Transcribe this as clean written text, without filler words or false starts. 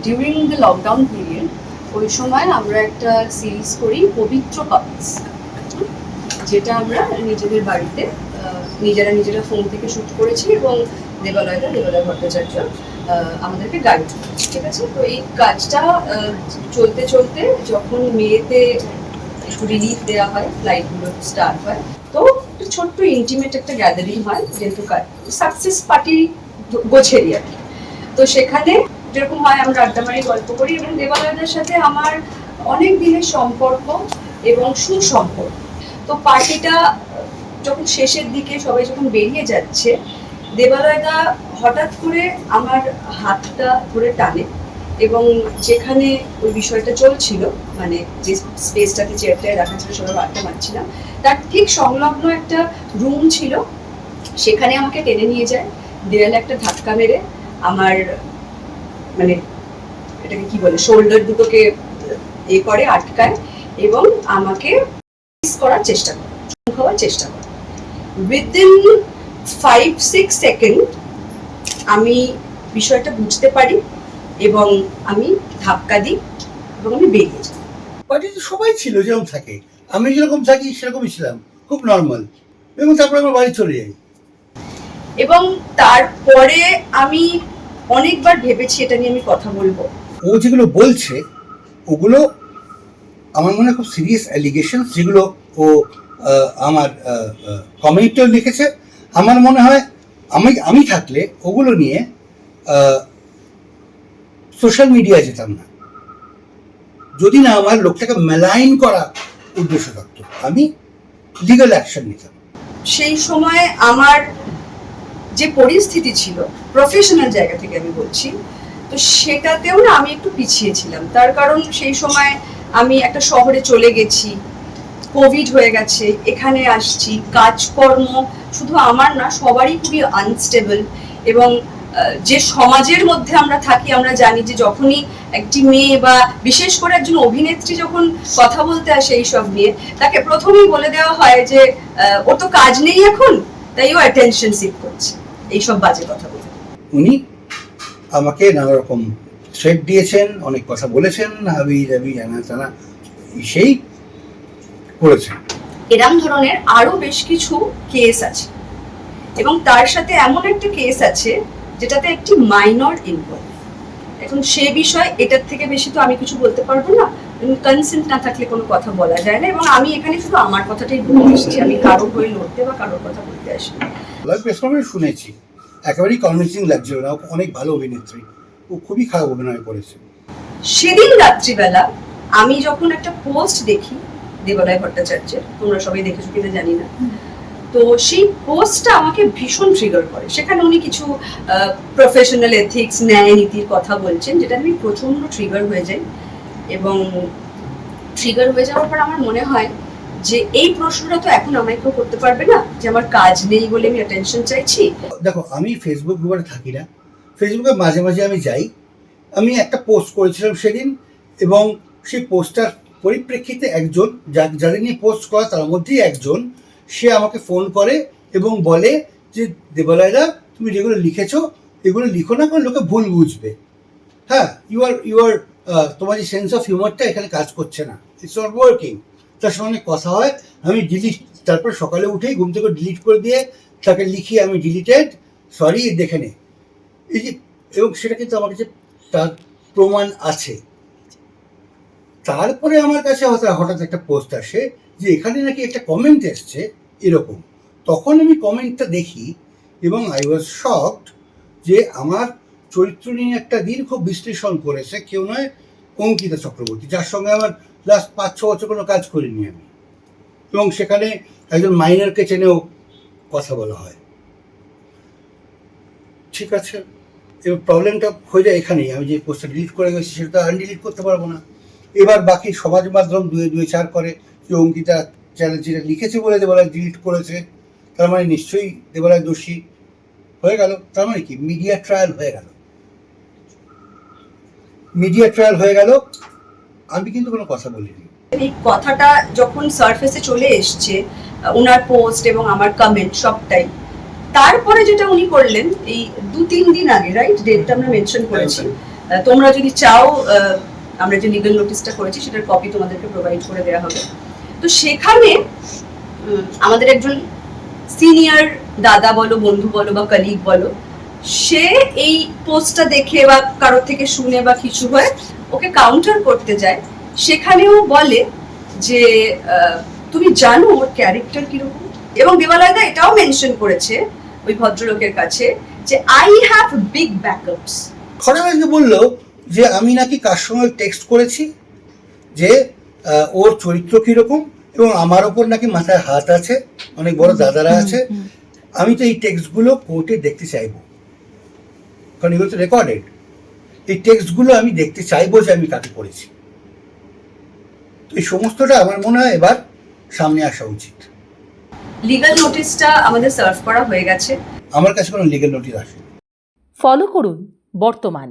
During the lockdown period ওই সময় আমরা একটা সিরিজ করি পবিত্র কাপলস, যেটা আমরা নিজেদের বাড়িতে নিজেরা ফোন থেকে শ্যুট করেছি এবং দেবালয় ভট্টাচার্য আমাদেরকে গাইড করেছে। ঠিক আছে, তো এই কাজটা চলতে চলতে যখন মেয়েতে একটু রিলিফ দেওয়া হয়, ফ্লাইটগুলো স্টার্ট হয়, তো ছোট্ট ইন্টিমেট একটা গ্যাদারিং হয়, যেহেতু সাকসেস পার্টি গোছেরই আর কি। তো সেখানে যেরকম হয় আমরা আড্ডা মারি, গল্প করি, এবং দেবালয়দের সাথে আমার অনেক দিনের সম্পর্ক এবং সুসম্পর্ক। তো পার্টিটা যখন শেষের দিকে সবাই যখন বেরিয়ে যাচ্ছে, দেবালয়দা হঠাৎ করে আমার হাতটা ধরে টানে এবং যেখানে ওই বিষয়টা চলছিল, মানে যে স্পেসটাকে চেয়ারটায় রাখা ছিল, সবাই আড্ডা মারছিলাম, তার ঠিক সংলগ্ন একটা রুম ছিল, সেখানে আমাকে টেনে নিয়ে যায়, দেয়ালে একটা ধাক্কা মেরে আমার মানে এটাকে কি বলে শোল্ডার দুটোকে করে আটকায় এবং আমাকে কিস করার চেষ্টা করে, চুমু খাওয়ার চেষ্টা করে। উইদিন 5-6 সেকেন্ড আমি বিষয়টা বুঝতে পারি এবং আমি ধাক্কা দিই এবং আমি বেরিয়ে যাই। বাড়িতে সবাই ছিল যেরকম থাকে, আমি যেরকম থাকি সেরকমই ছিলাম, খুব নর্মাল, এবং তারপরে আমার বাড়ি চলে যাই। এবং তারপরে আমি অনেকবার ভেবেছি এটা নিয়ে আমি কথা বলবো। ও যেগুলো বলছে ওগুলো আমার মনে হয় খুব সিরিয়াস অ্যালিগেশন, যেগুলো ও আমার কমেন্টেও লিখেছে। আমার মনে হয় আমি থাকলে ওগুলো নিয়ে সোশ্যাল মিডিয়ায় যেতাম না, যদি না আমার লোকটাকে মেলাইন করা উদ্দেশ্য থাকতো, আমি লিগাল অ্যাকশন নিতাম। সেই সময় আমার যে পরিস্থিতি ছিল প্রফেশনাল জায়গা থেকে আমি বলছি, তো সেটাতেও না আমি একটু পিছিয়ে ছিলাম। তার কারণ সেই সময় আমি একটা শহরে চলে গেছি, কোভিড হয়ে গেছে, এখানে আসছি, কাজকর্ম শুধু আমার না সবারই খুবই আনস্টেবল, এবং যে সমাজের মধ্যে আমরা থাকি আমরা জানি যে যখনই একটি মেয়ে বা বিশেষ করে একজন অভিনেত্রী যখন কথা বলতে আসে এইসব নিয়ে, তাকে প্রথমেই বলে দেওয়া হয় যে ওর তো কাজ নেই এখন, তাই ও অ্যাটেনশন সিক করছে, এইসব বাজে কথা বলে। উনি আমাকে নানা রকম থ্রেট দিয়েছেন, অনেক কথা বলেছেন, হাবি জাবি জানা জানা সেই করেছেন। এরম ধরনের আরো বেশ কিছু কেস আছে, এবং তার সাথে এমন একটা কেস আছে যেটাতে একটি মাইনর ইনভলভ। এখন সে বিষয় এটার থেকে বেশি তো আমি কিছু বলতে পারবো না, কনসেন্ট না থাকলে কোনো কথা বলা যায় না, এবং আমি এখানে শুধু আমার কথাটাই বলে এসেছি, আমি কারোর হয়ে লড়তে বা কারোর কথা বলতে আসিনি। প্রেস কনফারেন্স শুনেছি, একেবারেই কনভিন্সিং লাগছিল না, অনেক ভালো অভিনেত্রী, ও খুবই খারাপ অভিনয় করেছে। সেদিন রাত্রিবেলা আমি যখন একটা পোস্ট দেখি দেবালয় ভট্টাচার্যের, তোমরা সবাই দেখেছো কিনা জানি না, তো সেই পোস্টটা আমাকে ভীষণ ট্রিগার করে। সেখানে উনি কিছু প্রফেশনাল এথিক্স, ন্যায় নীতির কথা বলছেন, যেটা আমি প্রচন্ড ট্রিগার হয়ে যাই, এবং ট্রিগার হয়ে যাওয়ার পর আমার মনে হয় যে এই প্রশ্নটা তো এখন আমায় কেউ করতে পারবে না যে আমার কাজ নেই বলে আমি অ্যাটেনশন চাইছি। দেখো, আমি ফেসবুক গ্রুপে থাকি না, ফেসবুকে মাঝে মাঝে আমি যাই। আমি একটা পোস্ট করেছিলাম সেদিন, এবং সেই পোস্টটার পরিপ্রেক্ষিতে একজন যাদের নিয়ে পোস্ট করা তার মধ্যেই একজন, সে আমাকে ফোন করে এবং বলে যে দেবালয়দা, তুমি যেগুলো লিখেছো এগুলো লিখো না, কারণ লোকে ভুল বুঝবে। হ্যাঁ, ইউ আর তোমার যে সেন্স অফ হিউমারটা এখানে কাজ করছে না, ইটস নট ওয়ার্কিং। তার সঙ্গে কথা হয়, আমি তারপর সকালে উঠেই ঘুম থেকে ডিলিট করে দিয়ে তাকে লিখি আমি ডিলিটেড, সরি দেখে নে। এই যে, এবং সেটা কিন্তু আমার কাছে তার প্রমাণ আছে। তারপরে আমার কাছে হঠাৎ একটা পোস্ট আসে যে এখানে নাকি একটা কমেন্ট এসছে এরকম। তখন আমি কমেন্টটা দেখি এবং আই ওয়াজ শকড যে আমার চরিত্র নিয়ে একটা দীর্ঘ বিশ্লেষণ করেছে কেউ নয়, অঙ্কিতা চক্রবর্তী, যার সঙ্গে আমার লাস্ট 5-6 বছর কোনো কাজ করিনি আমি, এবং সেখানে একজন মাইনারকে চেনেও কথা বলা হয়। ঠিক আছে, এবার প্রবলেমটা হয়ে যায় এখানেই, আমি যে পোস্টটা ডিলিট করে গেছি সেটা তো আনডিলিট করতে পারবো না। এবার বাকি সমাজ মাধ্যম দুয়ে চার করে যে অঙ্কিতা চ্যাটার্জিটা লিখেছে বলে দেবালয় ডিলিট করেছে, তার মানে নিশ্চয়ই দেবালয় দোষী হয়ে গেল। তার মানে কি, মিডিয়া ট্রায়াল হয়ে গেল। আমি কিন্তু কোনো কথা বলিনি। এই কথাটা যখন সারফেসে চলে এসছে, ওনার পোস্ট এবং আমার কমেন্ট সবটাই, তারপরে যেটা উনি করলেন এই 2-3 দিন আগে, রাইট, ডেটটা আমরা মেনশন করেছি, তোমরা যদি চাও আমরা যে লিগ্যাল নোটিশটা করেছি সেটার কপি তোমাদেরকে প্রোভাইড করে দেওয়া হবে। তো সেখানে আমাদের একজন সিনিয়র দাদা বলো, বন্ধু বলো বা কলিগ বলো, সে এই পোস্টটা দেখে বা কারোর থেকে শুনে বা কিছু হয়ে ওকে কাউন্টার করতে যায়। সেখানেও বলে যে তুমি জানো ওর ক্যারেক্টার কিরকম, এবং দেবালয়দা এটাও মেনশন করেছে ওই ভদ্রলোকের কাছে যে আই হ্যাভ বিগ ব্যাকআপস। খরাবাজকে বললো যে আমি নাকি কার সঙ্গে টেক্সট করেছি, যে ওর চরিত্র কীরকম, এবং আমার ওপর নাকি মাথায় হাত আছে, অনেক বড় দাদারা আছে। আমি তো এই টেক্সটগুলো কোর্টে দেখতে চাইবো, কারণ এগুলো তো রেকর্ডেড। এই টেক্সটগুলো আমি দেখতে চাইবো যে আমি কাকে করেছি। তো এই সমস্তটা আমার মনে হয় এবার সামনে আসা উচিত। লিগ্যাল নোটিশটা আমাদের সার্ভ করা হয়ে গেছে। আমার কাছে কোনো লিগ্যাল নোটিশ আসে। ফলো করুন বর্তমান।